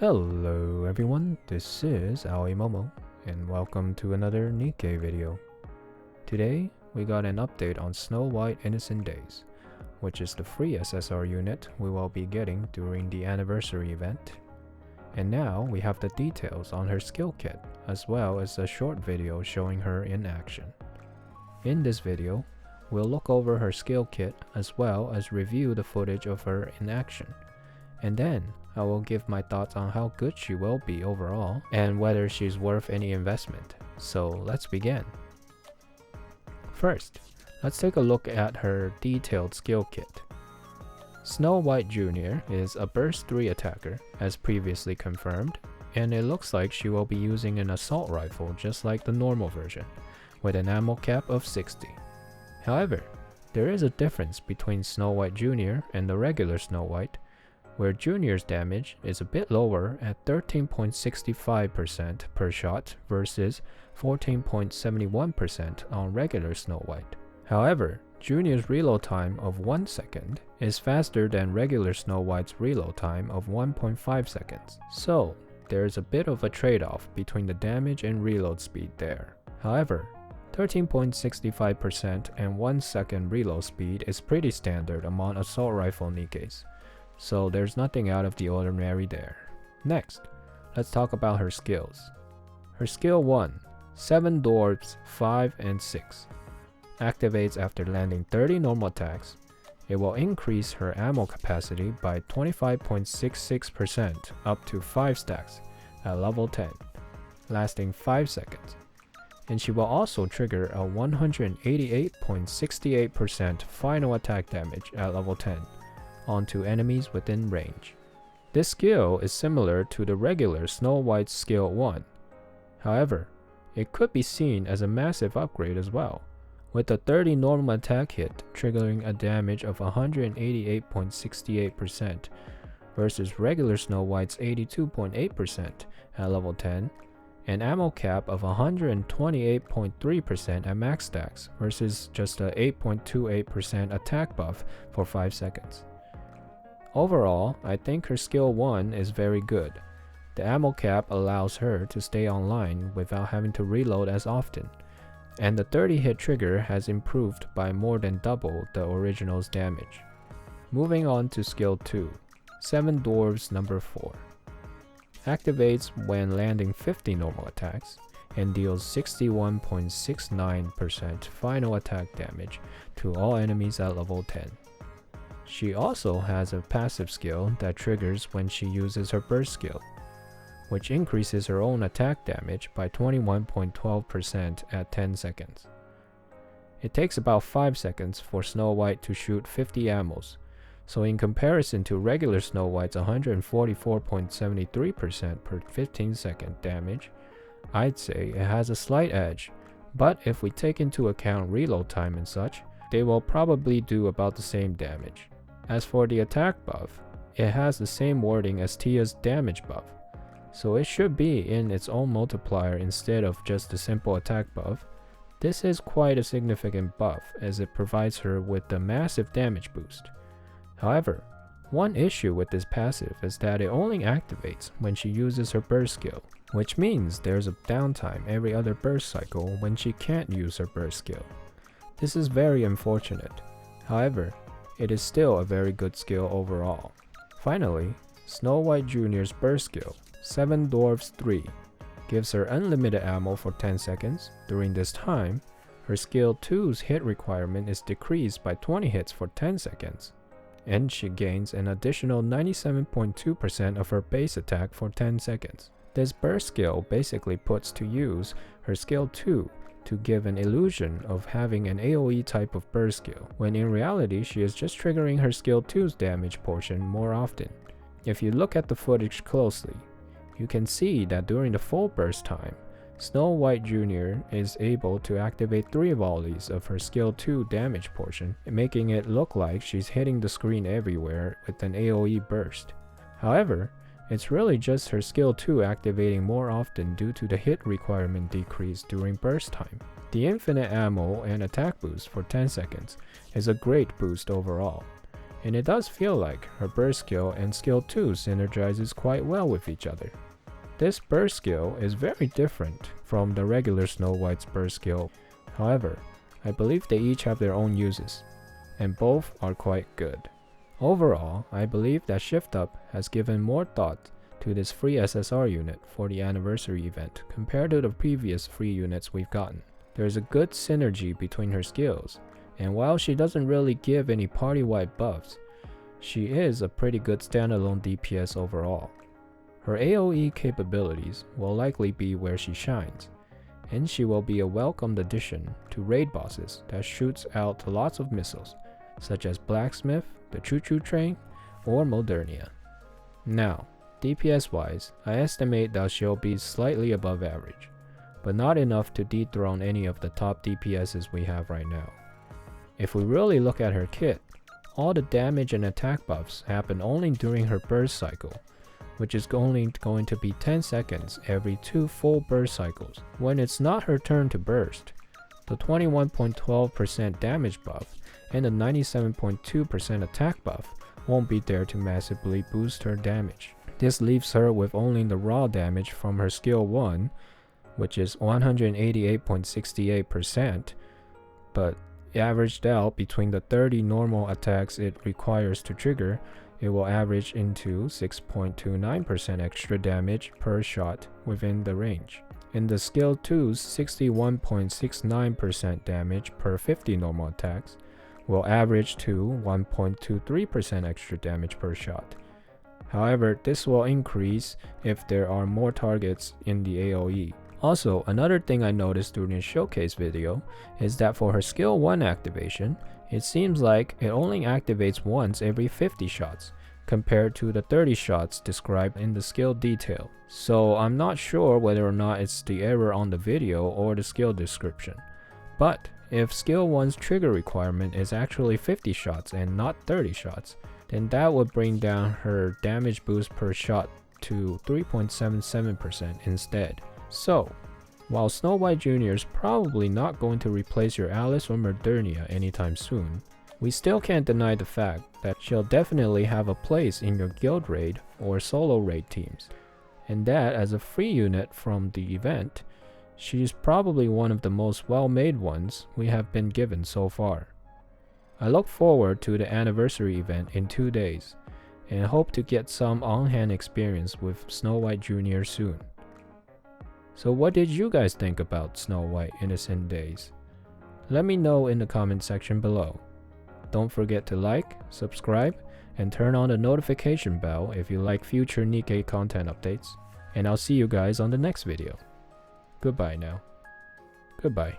Hello everyone, this is Momo, and welcome to another Nikke video. Today, we got an update on Snow White Innocent Days, which is the free SSR unit we will be getting during the anniversary event. And now we have the details on her skill kit, as well as a short video showing her in action. In this video, we'll look over her skill kit as well as review the footage of her in action. And then, I will give my thoughts on how good she will be overall and whether she's worth any investment. So let's begin. First, let's take a look at her detailed skill kit. Snow White Jr. is a Burst 3 attacker, as previously confirmed, and it looks like she will be using an assault rifle just like the normal version, with an ammo cap of 60. However, there is a difference between Snow White Jr. and the regular Snow White, where Junior's damage is a bit lower at 13.65% per shot versus 14.71% on regular Snow White. However, Junior's reload time of 1 second is faster than regular Snow White's reload time of 1.5 seconds. So, there is a bit of a trade-off between the damage and reload speed there. However, 13.65% and 1 second reload speed is pretty standard among assault rifle Nikkes. So there's nothing out of the ordinary there. Next, let's talk about her skills. Her skill 1, 7 Dwarfs 5 and 6, activates after landing 30 normal attacks. It will increase her ammo capacity by 25.66% up to 5 stacks at level 10, lasting 5 seconds. And she will also trigger a 188.68% final attack damage at level 10. Onto enemies within range. This skill is similar to the regular Snow White's skill 1. However, it could be seen as a massive upgrade as well, with a 30 normal attack hit triggering a damage of 188.68% versus regular Snow White's 82.8% at level 10, an ammo cap of 128.3% at max stacks versus just a 8.28% attack buff for 5 seconds. Overall, I think her skill 1 is very good. The ammo cap allows her to stay online without having to reload as often, and the 30 hit trigger has improved by more than double the original's damage. Moving on to skill 2, 7 Dwarves number 4. Activates when landing 50 normal attacks and deals 61.69% final attack damage to all enemies at level 10. She also has a passive skill that triggers when she uses her burst skill, which increases her own attack damage by 21.12% at 10 seconds. It takes about 5 seconds for Snow White to shoot 50 ammos, so in comparison to regular Snow White's 144.73% per 15 second damage, I'd say it has a slight edge, but if we take into account reload time and such, they will probably do about the same damage. As for the attack buff, it has the same wording as Tia's damage buff, so it should be in its own multiplier instead of just the simple attack buff. This is quite a significant buff as it provides her with a massive damage boost. However, one issue with this passive is that it only activates when she uses her burst skill, which means there's a downtime every other burst cycle when she can't use her burst skill. This is very unfortunate. However, it is still a very good skill overall. Finally, Snow White Jr.'s burst skill, 7 Dwarfs 3, gives her unlimited ammo for 10 seconds. During this time, her skill 2's hit requirement is decreased by 20 hits for 10 seconds, and she gains an additional 97.2% of her base attack for 10 seconds. This burst skill basically puts to use her skill 2 to give an illusion of having an AoE type of burst skill, when in reality she is just triggering her skill 2's damage portion more often. If you look at the footage closely, you can see that during the full burst time, Snow White Jr. is able to activate 3 volleys of her skill 2 damage portion, making it look like she's hitting the screen everywhere with an AoE burst. However, it's really just her skill 2 activating more often due to the hit requirement decrease during burst time. The infinite ammo and attack boost for 10 seconds is a great boost overall. and it does feel like her burst skill and skill 2 synergizes quite well with each other. This burst skill is very different from the regular Snow White's burst skill. However, I believe they each have their own uses, and both are quite good. Overall, I believe that Shift Up has given more thought to this free SSR unit for the anniversary event compared to the previous free units we've gotten. There's a good synergy between her skills, and while she doesn't really give any party-wide buffs, she is a pretty good standalone DPS overall. Her AoE capabilities will likely be where she shines, and she will be a welcomed addition to raid bosses that shoots out lots of missiles, such as Blacksmith, the Choo Choo Train, or Modernia. Now, DPS wise, I estimate that she'll be slightly above average, but not enough to dethrone any of the top DPSs we have right now. If we really look at her kit, all the damage and attack buffs happen only during her burst cycle, which is only going to be 10 seconds every 2 full burst cycles. When it's not her turn to burst, the 21.12% damage buff and the 97.2% attack buff won't be there to massively boost her damage. This leaves her with only the raw damage from her skill 1, which is 188.68%, but averaged out between the 30 normal attacks it requires to trigger, it will average into 6.29% extra damage per shot within the range. In the skill 2's 61.69% damage per 50 normal attacks will average to 1.23% extra damage per shot. However, this will increase if there are more targets in the AoE. Also, another thing I noticed during the showcase video is that for her skill 1 activation, it seems like it only activates once every 50 shots, compared to the 30 shots described in the skill detail. So I'm not sure whether or not it's the error on the video or the skill description. But if skill 1's trigger requirement is actually 50 shots and not 30 shots, then that would bring down her damage boost per shot to 3.77% instead. So, while Snow White Jr. is probably not going to replace your Alice or Modernia anytime soon, we still can't deny the fact that she'll definitely have a place in your guild raid or solo raid teams, and that as a free unit from the event, she's probably one of the most well-made ones we have been given so far. I look forward to the anniversary event in 2 days, and hope to get some on-hand experience with Snow White Jr. soon. So what did you guys think about Snow White Innocent Days? Let me know in the comment section below. Don't forget to like, subscribe, and turn on the notification bell if you like future Nikke content updates. And I'll see you guys on the next video. Goodbye now. Goodbye.